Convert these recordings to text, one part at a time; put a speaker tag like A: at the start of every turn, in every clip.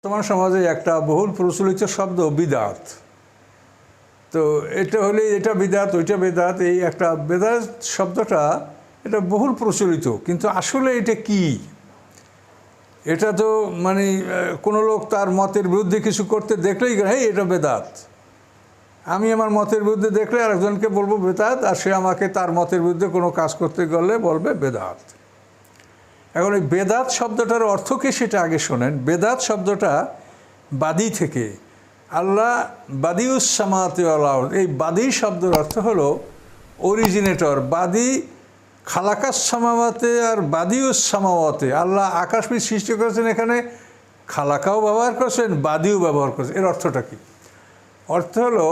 A: বর্তমান সমাজে একটা বহুল প্রচলিত শব্দ বিদআত। তো এটা হলে এটা বিদআত, ওইটা বেদাত, এই একটা বেদাত শব্দটা এটা বহুল প্রচলিত, কিন্তু আসলে এটা কি? এটা তো মানে কোনো লোক তার মতের বিরুদ্ধে কিছু করতে দেখলেই হ্যাঁ এটা বেদাত। আমি আমার মতের বিরুদ্ধে দেখলে আরেকজনকে বলবো বেদাত, আর সে আমাকে তার মতের বিরুদ্ধে কোনো কাজ করতে গেলে বলবে বেদাত। এখন এই বেদাত শব্দটার অর্থ কি সেটা আগে শোনেন। বেদাত শব্দটা বাদী থেকে, আল্লাহ বাদিউস সামাওয়াতি ওয়াল আরদ, এই বাদী শব্দের অর্থ হলো অরিজিনেটর। বাদী খালাকাস সামাওয়াতে আর বাদিউস সামাওয়াতে, আল্লাহ আকাশ পৃথিবী সৃষ্টি করেছেন, এখানে খালাকাও ব্যবহার করেছেন, বাদিও ব্যবহার করেছেন। এর অর্থটা কি? অর্থ হলো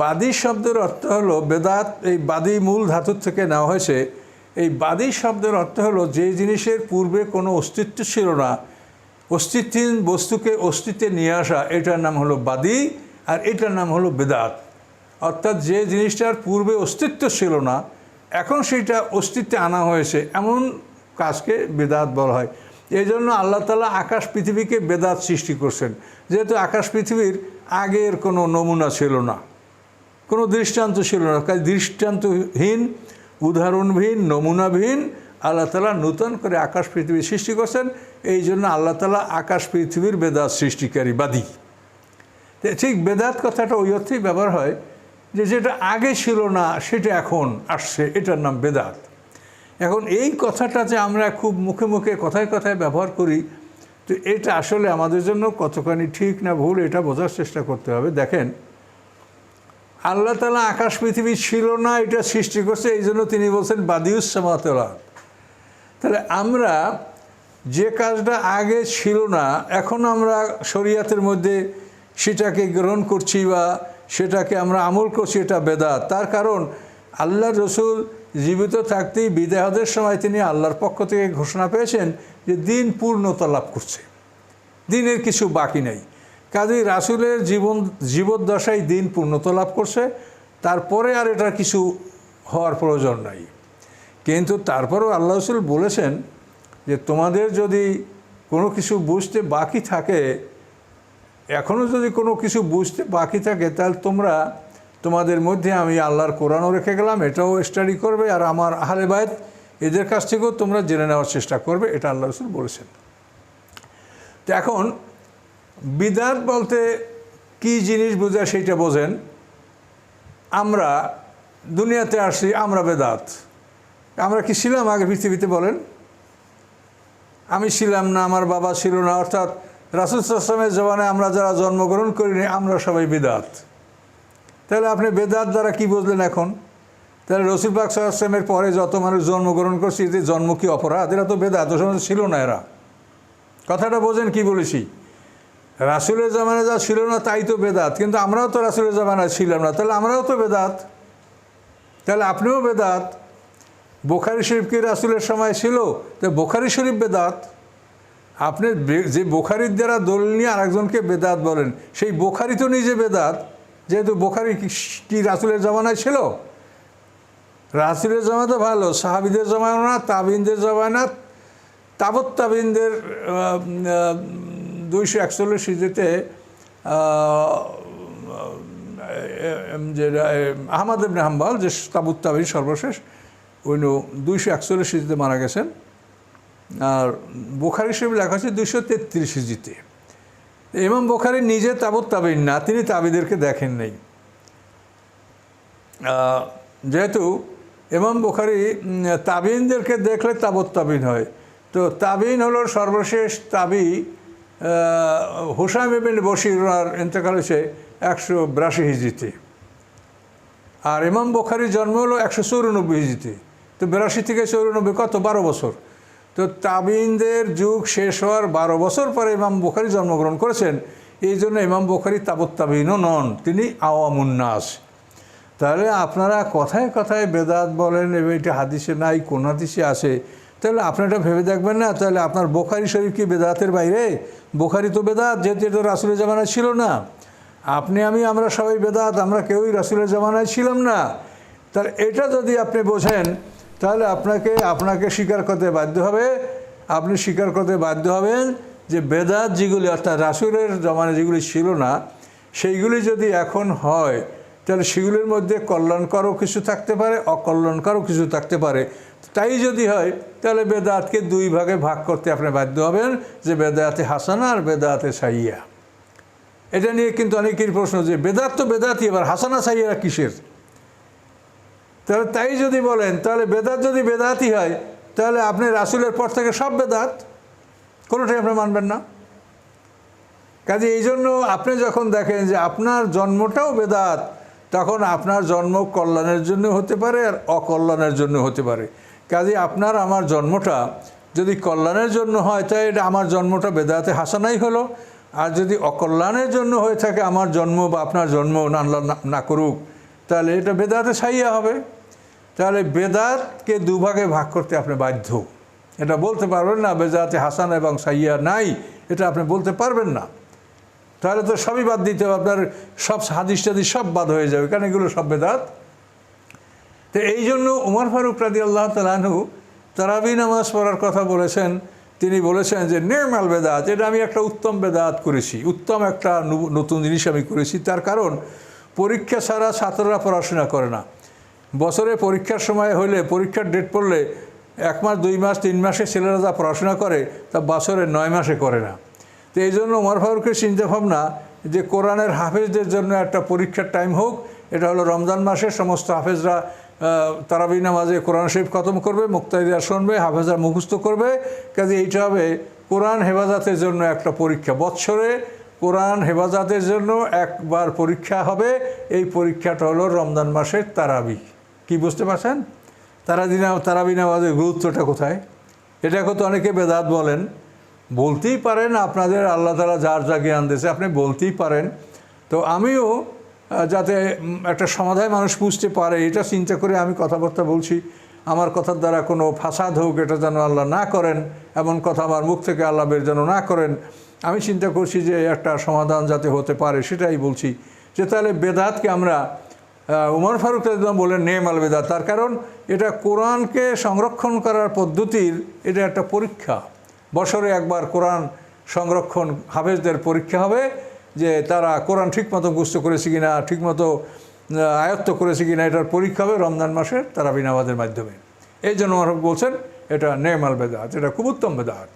A: বাদী শব্দের অর্থ হলো বেদাত, এই বাদী মূল ধাতুর থেকে নেওয়া হয়েছে। এই বাদী শব্দের অর্থ হলো যে জিনিসের পূর্বে কোনো অস্তিত্ব ছিল না, অস্তিত্বহীন বস্তুকে অস্তিত্বে নিয়ে আসা, এটার নাম হলো বাদী, আর এটার নাম হলো বেদাত। অর্থাৎ যে জিনিসটার পূর্বে অস্তিত্ব ছিল না, এখন সেটা অস্তিত্বে আনা হয়েছে, এমন কাজকে বেদাত বলা হয়। এই জন্য আল্লাহ তাআলা আকাশ পৃথিবীকে বেদাত সৃষ্টি করছেন, যেহেতু আকাশ পৃথিবীর আগের কোনো নমুনা ছিল না, কোনো দৃষ্টান্ত ছিল না। কাজে দৃষ্টান্তহীন, উদাহরণবিহীন, নমুনাবিহীন আল্লাহ তাআলা নূতন করে আকাশ পৃথিবী সৃষ্টি করছেন। এই জন্য আল্লাহ তাআলা আকাশ পৃথিবীর বেদাত সৃষ্টিকারী, বাদী। ঠিক বেদাত কথাটা ওই অর্থেই ব্যবহার হয় যে যেটা আগে ছিল না সেটা এখন আসছে, এটার নাম বেদাত। এখন এই কথাটা যে আমরা খুব মুখে মুখে কথায় কথায় ব্যবহার করি, তো এটা আসলে আমাদের জন্য কতখানি ঠিক না ভুল এটা বোঝার চেষ্টা করতে হবে। দেখেন, আল্লাহ তাআলা আকাশ পৃথিবী ছিল না, এটা সৃষ্টি করছে, এই জন্য তিনি বলছেন বাদিউস সামাওয়াতি ওয়াল আরদ। তাহলে আমরা যে কাজটা আগে ছিল না, এখন আমরা শরীয়তের মধ্যে সেটাকে গ্রহণ করছি বা সেটাকে আমরা আমল করছি, এটা বেদাত। তার কারণ আল্লাহ রসুল জীবিত থাকতেই বিদায়ের সময় তিনি আল্লাহর পক্ষ থেকে ঘোষণা পেয়েছেন যে দিন পূর্ণতা লাভ করছে, দিনের কিছু বাকি নেই। কাজেই রাসূলের জীবদ্দশায় দিন পূর্ণতা লাভ করছে, তারপরে আর এটা কিছু হওয়ার প্রয়োজন নাই। কিন্তু তারপরেও আল্লাহ রসুল বলেছেন যে তোমাদের যদি কোনো কিছু বুঝতে বাকি থাকে, এখনও যদি কোনো কিছু বুঝতে বাকি থাকে, তাহলে তোমরা তোমাদের মধ্যে আমি আল্লাহর কোরআনও রেখে গেলাম, এটাও স্টাডি করবে, আর আমার আহলে বায়ত এদের কাছ থেকেও তোমরা জেনে নেওয়ার চেষ্টা করবে, এটা আল্লাহ রসুল বলেছেন। তো এখন বিদআত বলতে কি জিনিস বোঝায় সেইটা বোঝেন। আমরা দুনিয়াতে আসছি, আমরা বেদাত। আমরা কি ছিলাম আগে পৃথিবীতে বলেন? আমি ছিলাম না, আমার বাবা ছিল না, অর্থাৎ রাসূল সাল্লাল্লাহু আলাইহি ওয়াসাল্লামের জমানায় আমরা যারা জন্মগ্রহণ করিনি, আমরা সবাই বেদাত। তাহলে আপনি বেদাত দ্বারা কি বুঝলেন এখন? তাহলে রসূল পাক সাল্লাল্লাহু আলাইহি ওয়াসাল্লামের পরে যত মানুষ জন্মগ্রহণ করছে, এতে জন্ম কি অপরাধ? এরা তো বেদাত, ওই সময় ছিল না এরা। কথাটা বোঝেন কি বলেছি? রাসূলের জামানায় যা ছিল না তাই তো বেদাত, কিন্তু আমরাও তো রাসূলের জামানায় ছিলাম না, তাহলে আমরাও তো বেদাত। তাহলে আপনিও বেদাত। বুখারী শরীফ কি রাসূলের সময় ছিল? তো বুখারী শরীফ বেদাত। আপনি যে বুখারীর দ্বারা দলিল নিয়ে আরেকজনকে বেদাত বলেন, সেই বুখারী তো নিজে বেদাত, যেহেতু বুখারী কি রাসূলের জামানায় ছিল? রাসূলের জামানা তো ভালো, সাহাবীদের জামানা না, তাবিনদের জামানা, তাবৎ তাবিনদের 241 হিজরিতে যে আহমদ ইবনে হাম্বল, যে তাবুত তাবিন সর্বশেষ, উনি 241 হিজরিতে মারা গেছেন। আর বুখারী শরীফ লেখা আছে 233 হিজরিতে। ইমাম বুখারী নিজে তাবুত তাবিন না, তিনি তাবিদেরকে দেখেন নাই। যেহেতু ইমাম বুখারী তাবিনদেরকে দেখলে তাবুত তাবিন হয়, তো তাবিন হলো সর্বশেষ তাবি হুসাইম ইবনে বশির, ইন্তেকাল হয়েছে 182 হিজরিতে। আর ইমাম বুখারীর জন্ম হলো 194 হিজরিতে। তো 82 থেকে 94 কত? 12 বছর। তো তাবিনদের যুগ শেষ হওয়ার 12 বছর পরে ইমাম বুখারী জন্মগ্রহণ করেছেন। এই জন্য ইমাম বুখারী তাবুত তাবিনও নন, তিনি আওয়ামুন নাস। তাহলে আপনারা কথায় কথায় বেদাত বলেন, এটা হাদিসে নাই, কোন হাদিসে আছে? তাহলে আপনি এটা ভেবে দেখবেন না, তাহলে আপনার বুখারী শরীফ কি বেদাতের বাইরে? বুখারী তো বেদাত, যেহেতু এটা রাসূলের জামানায় ছিল না। আপনি আমরা সবাই বেদাত, আমরা কেউই রাসূলের জামানায় ছিলাম না। তাহলে এটা যদি আপনি বোঝেন, তাহলে আপনাকে স্বীকার করতে বাধ্য হবে, আপনি স্বীকার করতে বাধ্য হবেন যে বেদাত যেগুলি অর্থাৎ রাসূলের জমানায় যেগুলি ছিল না সেইগুলি যদি এখন হয় তাহলে সেগুলির মধ্যে কল্যাণকরও কিছু থাকতে পারে, অকল্যাণকরও কিছু থাকতে পারে। তাই যদি হয় তাহলে বেদাতকে দুই ভাগে ভাগ করতে আপনি বাধ্য হবেন, যে বেদাতে হাসানা আর বেদাতে সাইয়্যা। এটা নিয়ে কিন্তু অনেকেরই প্রশ্ন যে বেদাত তো বেদাতই, এবার হাসানা সাইয়্যা কিসের? তাহলে তাই যদি বলেন তাহলে বেদাত যদি বেদাতই হয় তাহলে আপনি রাসূলের পর থেকে সব বেদাত, কোনোটাই আপনি মানবেন না। কাজে এই জন্য আপনি যখন দেখেন যে আপনার জন্মটাও বেদাত, তখন আপনার জন্ম কল্যাণের জন্য হতে পারে আর অকল্যাণের জন্য হতে পারে। কাজে আপনার আমার জন্মটা যদি কল্যাণের জন্য হয় তাই এটা আমার জন্মটা বেদাতে হাসানাই হলো, আর যদি অকল্যাণের জন্য হয়ে থাকে আমার জন্ম বা আপনার জন্ম আল্লাহ না করুক তাহলে এটা বেদাতে সাইয়্যা হবে। তাহলে বেদাতকে দুভাগে ভাগ করতে আপনি বাধ্য। এটা বলতে পারবেন না বেদাতে হাসান এবং সাইয়্যা নাই, এটা আপনি বলতে পারবেন না। তাহলে তো সবই বাদ দিতে হবে, আপনার সব হাদিস টাদিস সব বাদ হয়ে যাবে, কারণ এগুলো সব বেদাত। তো এই জন্য উমর ফারুক রাদিয়াল্লাহু তাআলা আনহু তারাবি নামাজ পড়ার কথা বলেছেন। তিনি বলেছেন যে নেমাল বেদাত, এটা আমি একটা উত্তম বেদাত করেছি, উত্তম একটা নতুন জিনিস আমি করেছি। তার কারণ পরীক্ষা ছাড়া ছাত্ররা পড়াশোনা করে না। বছরে পরীক্ষার সময় হলে, পরীক্ষার ডেট পড়লে 1 মাস 2 মাস 3 মাসে ছেলেরা যা পড়াশোনা করে তা বছরে 9 মাসে করে না। তো এই জন্য উমর ফারুকের চিন্তাভাবনা যে কোরআনের হাফেজদের জন্য একটা পরীক্ষার টাইম হোক। এটা হলো রমজান মাসে সমস্ত হাফেজরা তারাবি নামাজে কোরআন শরীফ খতম করবে, মুক্তাদিরা শুনবে, হাফেজরা মুখস্থ করবে। কাজে এইটা হবে কোরআন হেফাজতের জন্য একটা পরীক্ষা। বৎসরে কোরআন হেফাজতের জন্য একবার পরীক্ষা হবে, এই পরীক্ষাটা হলো রমজান মাসের তারাবি। কি বুঝতে পারছেন? তারাবি নামাজের গুরুত্বটা কোথায়? এটা কত অনেকে বেদাত বলেন, বলতেই পারেন, আপনাদের আল্লাহ তাআলা যার যা জ্ঞান দিয়েছে আপনি বলতেই পারেন। তো আমিও যাতে একটা সমাধায় মানুষ বুঝতে পারে এটা চিন্তা করে আমি কথাবার্তা বলছি। আমার কথার দ্বারা কোনো ফাসাদ হোক এটা যেন আল্লাহ না করেন, এমন কথা আমার মুখ থেকে আল্লাহ বের যেন না করেন। আমি চিন্তা করছি যে একটা সমাধান যাতে হতে পারে সেটাই বলছি। যে তাহলে বেদাতকে আমরা উমর ফারুক রাদিয়াল্লাহু বলেন নেমাল বেদাত, তার কারণ এটা কোরআনকে সংরক্ষণ করার পদ্ধতির এটা একটা পরীক্ষা। বছরে একবার কোরআন সংরক্ষণ হাফেজদের পরীক্ষা হবে, যে তারা কোরআন ঠিকমতো মুখস্থ করেছে কিনা, ঠিকমতো আয়ত্ত করেছে কিনা, এটার পরীক্ষা হবে রমজান মাসের তারাবি নামাজের মাধ্যমে। এই জন্য ওমর বলছেন এটা নেমাল বেদাত, এটা খুব উত্তম বেদাত।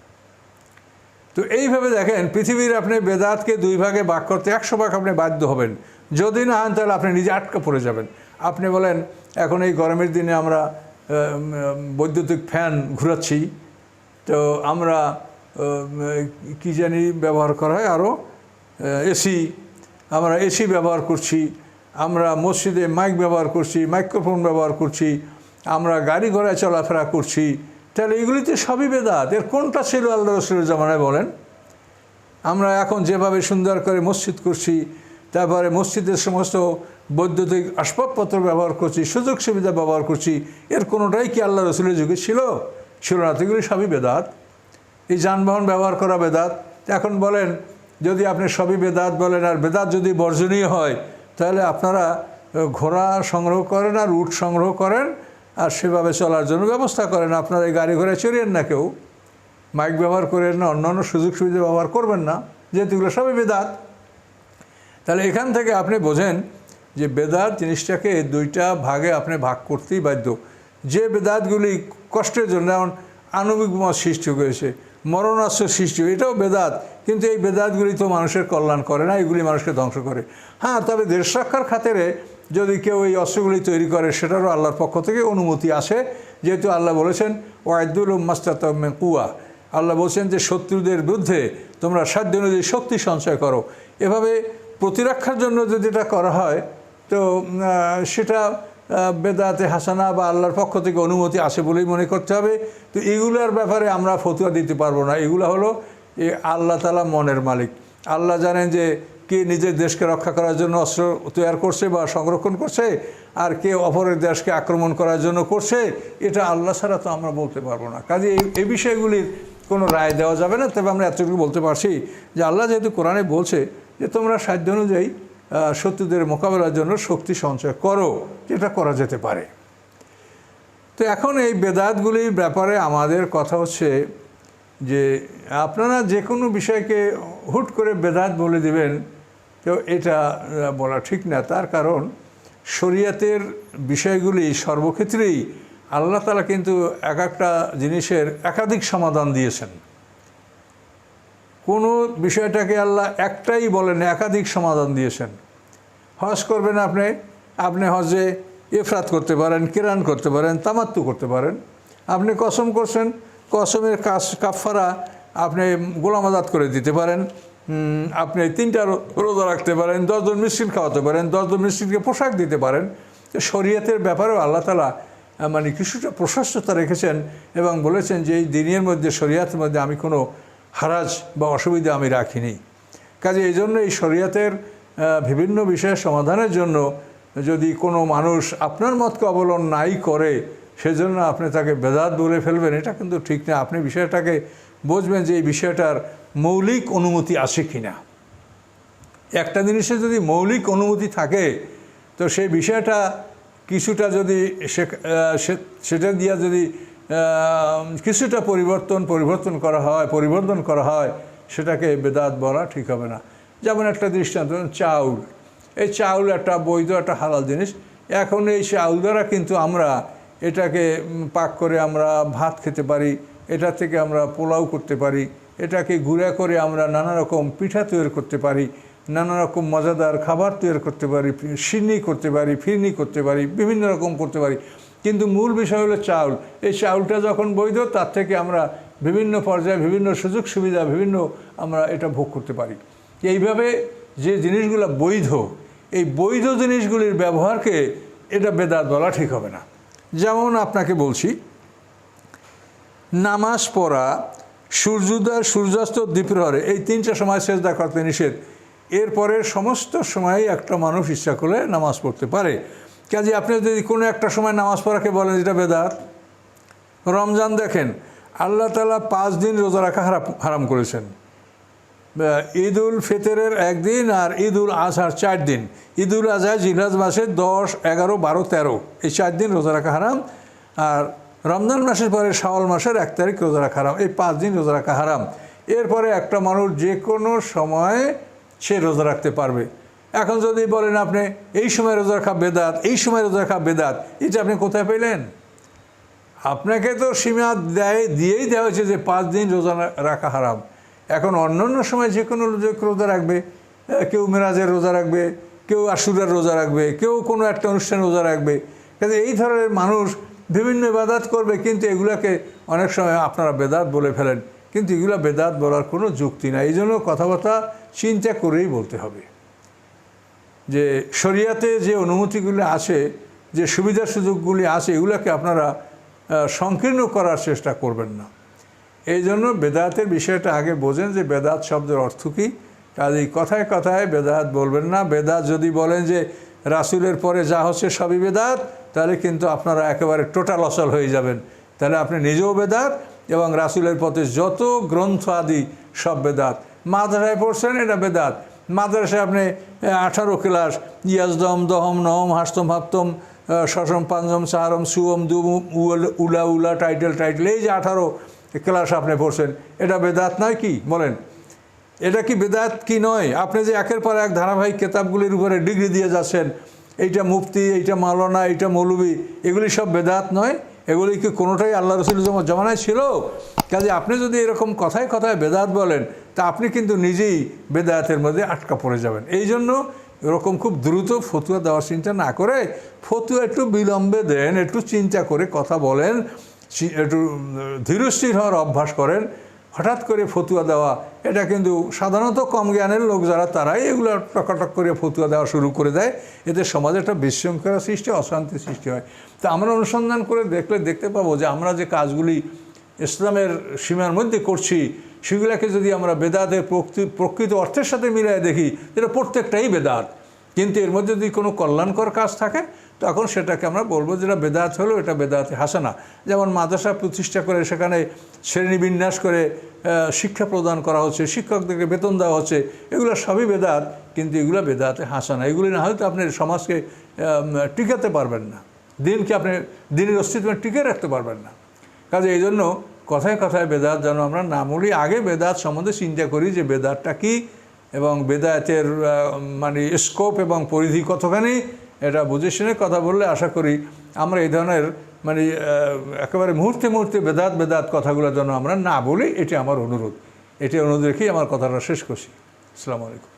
A: তো এইভাবে দেখেন পৃথিবীর আপনি বেদাতকে দুই ভাগে ভাগ করতে 100 ভাগ আপনি বাধ্য হবেন। যদি না হন তাহলে আপনি নিজে আটকা পড়ে যাবেন। আপনি বলেন এখন এই গরমের দিনে আমরা বৈদ্যুতিক ফ্যান ঘুরাচ্ছি, তো আমরা কি জানি ব্যবহার করা হয় আরও এসি, আমরা এসি ব্যবহার করছি, আমরা মসজিদে মাইক ব্যবহার করছি, মাইক্রোফোন ব্যবহার করছি, আমরা গাড়ি ঘোড়ায় চলাফেরা করছি। তাহলে এগুলিতে সবই বেদাত। এর কোনটা ছিল আল্লাহ রাসূলের জামানায় বলেন? আমরা এখন যেভাবে সুন্দর করে মসজিদ করছি, তারপরে মসজিদের সমস্ত বৈদ্যুতিক আসবাবপত্র ব্যবহার করছি, সুযোগ সুবিধা ব্যবহার করছি, এর কোনোটাই কি আল্লাহ রাসূলের যুগে ছিল? ছিল না। এগুলি সবই বেদাত। এই যানবাহন ব্যবহার করা বেদাত। এখন বলেন যদি আপনি সবই বেদাত বলেন আর বেদাত যদি বর্জনীয় হয় তাহলে আপনারা ঘোড়া সংগ্রহ করেন আর উট সংগ্রহ করেন আর সেভাবে চলার জন্য ব্যবস্থা করেন। আপনারা এই গাড়ি ঘোড়ায় চড়িয়েন না, কেউ মাইক ব্যবহার করেন না, অন্যান্য সুযোগ সুবিধা ব্যবহার করবেন না, যেহেতু এগুলো সবই বেদাত। তাহলে এখান থেকে আপনি বোঝেন যে বেদাত জিনিসটাকে দুইটা ভাগে আপনি ভাগ করতেই বাধ্য। যে বেদাতগুলি কষ্টের জন্য, যেমন আণবিক বোমা সৃষ্টি হয়েছে, মরণাস্ত্র সৃষ্টি, এটাও বেদাত, কিন্তু এই বেদাতগুলি তো মানুষের কল্যাণ করে না, এগুলি মানুষকে ধ্বংস করে। হ্যাঁ, তবে দেশ রক্ষার খাতিরে যদি কেউ এই অস্ত্রগুলি তৈরি করে সেটারও আল্লাহর পক্ষ থেকে অনুমতি আসে, যেহেতু আল্লাহ বলেছেন ওয়াইদুল মাস্তাতাম মিন কুওয়া। আল্লাহ বলছেন যে শত্রুদের বিরুদ্ধে তোমরা সাধ্য অনুযায়ী শক্তি সঞ্চয় করো। এভাবে প্রতিরক্ষার জন্য যদি এটা করা হয় তো সেটা বেদাতে হাসানা বা আল্লাহর পক্ষ থেকে অনুমতি আসে বলেই মনে করতে হবে। তো এগুলোর ব্যাপারে আমরা ফতোয়া দিতে পারবো না। এগুলো হলো আল্লাহ তাআলা মনের মালিক। আল্লাহ জানেন যে কে নিজের দেশকে রক্ষা করার জন্য অস্ত্র তৈরি করছে বা সংরক্ষণ করছে, আর কে অপরের দেশকে আক্রমণ করার জন্য করছে, এটা আল্লাহ ছাড়া তো আমরা বলতে পারবো না। কাজে এই বিষয়গুলির কোনো রায় দেওয়া যাবে না। তবে আমরা এতটুকু বলতে পারছি যে আল্লাহ যেহেতু কোরআনে বলছে যে তোমরা সাধ্য অনুযায়ী শত্রুদের মোকাবেলার জন্য শক্তি সঞ্চয় করো, যেটা করা যেতে পারে। তো এখন এই বেদাতগুলির ব্যাপারে আমাদের কথা হচ্ছে যে আপনারা যে কোনো বিষয়কে হুট করে বেদাত বলে দিবেন, তো এটা বলা ঠিক না। তার কারণ শরীয়তের বিষয়গুলি সর্বক্ষেত্রেই আল্লাহ তাআলা কিন্তু এক একটা জিনিসের একাধিক সমাধান দিয়েছেন। কোনো বিষয়টাকে আল্লাহ একটাই বলেন, একাধিক সমাধান দিয়েছেন। হজ করবেন আপনি, আপনি হজে ইফরাত করতে পারেন, কিরান করতে পারেন, তামাত্তু করতে পারেন। আপনি কসম করছেন, কসমের কাফারা আপনি গোলাম আজাদ করে দিতে পারেন। আপনি 3টা রোজা রাখতে পারেন, 10 জন মিসকিন খাওয়াতে পারেন, 10 জন মিসকিনকে পোশাক দিতে পারেন। শরীয়তের ব্যাপারেও আল্লাহ তাআলা মানে কিছুটা প্রশস্ততা রেখেছেন এবং বলেছেন যে এই দিনের মধ্যে, শরীয়তের মধ্যে আমি কোনো হারাজ বা অসুবিধা আমি রাখিনি। কাজে এই জন্য এই শরীয়তের বিভিন্ন বিষয়ের সমাধানের জন্য যদি কোনো মানুষ আপনার মতকে অবলম্বন নাই করে, সেজন্য আপনি তাকে বেদাত বলে ফেলবেন, এটা কিন্তু ঠিক না। আপনি বিষয়টাকে বুঝবেন যে এই বিষয়টার মৌলিক অনুমতি আছে কি না। একটা জিনিসের যদি মৌলিক অনুমতি থাকে, তো সেই বিষয়টা কিছুটা যদি সেটা দিয়ে যদি কিছুটা পরিবর্তন করা হয়, সেটাকে বেদাত বলা ঠিক হবে না। যেমন একটা দৃষ্টান্ত, চাউল। এই চাউল একটা বৈধ, একটা হালাল জিনিস। এখন এই চাউল দ্বারা কিন্তু আমরা এটাকে পাক করে আমরা ভাত খেতে পারি, এটা থেকে আমরা পোলাও করতে পারি, এটাকে গুঁড়া করে আমরা নানা রকম পিঠা তৈরি করতে পারি, নানা রকম মজাদার খাবার তৈরি করতে পারি, সিন্নি করতে পারি, ফিরনি করতে পারি, বিভিন্ন রকম করতে পারি। কিন্তু মূল বিষয় হলো চাউল। এই চাউলটা যখন বৈধ, তার থেকে আমরা বিভিন্ন পর্যায়ে বিভিন্ন সুযোগ সুবিধা আমরা এটা ভোগ করতে পারি। এইভাবে যে জিনিসগুলো বৈধ, এই বৈধ জিনিসগুলির ব্যবহারকে এটা বেদাত বলা ঠিক হবে না। যেমন আপনাকে বলছি, নামাজ পড়া সূর্যোদয়, সূর্যাস্ত, দ্বিপ্রহরে, এই 3টা সময় সেজদা করতে নিষেধ। এরপরে সমস্ত সময়ই একটা মানুষ ইচ্ছা করলে নামাজ পড়তে পারে। কাজে আপনি যদি কোনো একটা সময় নামাজ পড়াকে বলেন এটা বেদাত। রমজান দেখেন, আল্লাহ তাআলা 5 দিন রোজা রাখা হারাম করেছেন। ঈদ উল ফিতরের 1 দিন আর ঈদ উল আজহার 4 দিন। ঈদ উল আজহা জিলহজ মাসের 10, 11, 12, 13 এই 4 দিন রোজা রাখা হারাম। আর রমজান মাসের পরে শাওয়াল মাসের 1 তারিখ রোজা রাখা হারাম। এই 5 দিন রোজা রাখা হারাম। এরপরে একটা মানুষ যে কোনো সময় সে রোজা রাখতে পারবে। এখন যদি বলেন আপনি এই সময় রোজা রাখা বেদাত, এই সময় রোজা রাখা বেদাত, এটা আপনি কোথায় পেলেন? আপনাকে তো সীমা দিয়েই দেওয়া হয়েছে যে 5 দিন রোজা রাখা হারাম। এখন অন্য সময় যে কোনো রোজা রাখবে, কেউ মেরাজের রোজা রাখবে, কেউ আশুরার রোজা রাখবে, কেউ কোনো একটা অনুষ্ঠান রোজা রাখবে। কাজে এই ধরনের মানুষ বিভিন্ন ইবাদত করবে, কিন্তু এগুলাকে অনেক সময় আপনারা বেদাত বলে ফেলেন। কিন্তু এগুলো বেদাত বলার কোনো যুক্তি নাই। এই জন্য কথাবার্তা চিন্তা করেই বলতে হবে যে শরিয়াতে যে অনুমতিগুলি আছে, যে সুবিধা সুযোগগুলি আছে, এগুলোকে আপনারা সংকীর্ণ করার চেষ্টা করবেন না। এই জন্য বেদাতের বিষয়টা আগে বোঝেন যে বেদাত শব্দের অর্থ কী। কাজেই কথায় কথায় বেদাত বলবেন না। বেদাত যদি বলেন যে রাসূলের পরে যা হচ্ছে সবই বেদাত, তাহলে কিন্তু আপনারা একেবারে টোটাল অচল হয়ে যাবেন। তাহলে আপনি নিজেও বেদাত এবং রাসূলের পথে যত গ্রন্থ আদি সব বেদাত। মাদ্রাসায় পড়ছেন, এটা বেদাত। মাদ্রাসায় আপনি 18 ক্লাস ইয়াজদম, দহম, নহম, হাস্তম, হাপ্তম, ষষ্ঠম, পঞ্চম, চারম, সুয়ম, দুম, উলা টাইটেল, এই যে 18 ক্লাস আপনি পড়ছেন, এটা বেদাত নয় কি? বলেন, এটা কি বেদাত কি নয়? আপনি যে একের পর এক ধারাবাহিক কেতাবগুলির উপরে ডিগ্রি দিয়ে যাচ্ছেন, এইটা মুফতি, এইটা মাওলানা, এইটা মৌলবি, এগুলি সব বেদাত নয়? এগুলি কি কোনোটাই আল্লাহ রসুলের জমানায় ছিল? কাজে আপনি যদি এরকম কথায় কথায় বেদাত বলেন, তা আপনি কিন্তু নিজেই বেদাতের মধ্যে আটকা পড়ে যাবেন। এই জন্য এরকম খুব দ্রুত ফতুয়া দেওয়ার চিন্তা না করে, ফতুয়া একটু বিলম্বে দেন, একটু চিন্তা করে কথা বলেন, একটু ধীরস্থির হওয়ার অভ্যাস করেন। হঠাৎ করে ফতুয়া দেওয়া, এটা কিন্তু সাধারণত কম জ্ঞানের লোক যারা, তারাই এগুলো টকাটক করে ফতুয়া দেওয়া শুরু করে দেয়। এতে সমাজে একটা বিশৃঙ্খলা সৃষ্টি, অশান্তি সৃষ্টি হয়। তা আমরা অনুসন্ধান করে দেখতে পাবো যে আমরা যে কাজগুলি ইসলামের সীমার মধ্যে করছি, সেগুলোকে যদি আমরা বেদাতের প্রকৃত অর্থের সাথে মিলিয়ে দেখি, এটা প্রত্যেকটাই বেদাত। কিন্তু এর মধ্যে যদি কোনো কল্যাণকর কাজ থাকে, তখন সেটাকে আমরা বলবো যেটা বেদাত হলো, এটা বেদাতে হাসানা। যেমন মাদ্রাসা প্রতিষ্ঠা করে সেখানে শ্রেণীবিন্যাস করে শিক্ষা প্রদান করা হচ্ছে, শিক্ষকদেরকে বেতন দেওয়া হচ্ছে, এগুলো সবই বেদাত। কিন্তু এগুলো বেদাতে হাসানা। এগুলি না হয়তো আপনি সমাজকে টিকাতে পারবেন না, দিনকে আপনি দিনের অস্তিত্ব টিকে রাখতে পারবেন না। কাজে এই জন্য কথায় কথায় বেদাত যেন আমরা না বলি, আগে বেদাত সম্বন্ধে চিন্তা করি যে বেদাতটা কী এবং বেদাতের মানে স্কোপ এবং পরিধি কতখানি, এটা বুঝে শুনে কথা বললে আশা করি আমরা এই ধরনের মানে একেবারে মুহূর্তে মুহূর্তে বেদাত বেদাত কথাগুলো যেন আমরা না বলি, এটি আমার অনুরোধ। এটি অনুরোধ রেখেই আমার কথাটা শেষ করছি। আসসালামু আলাইকুম।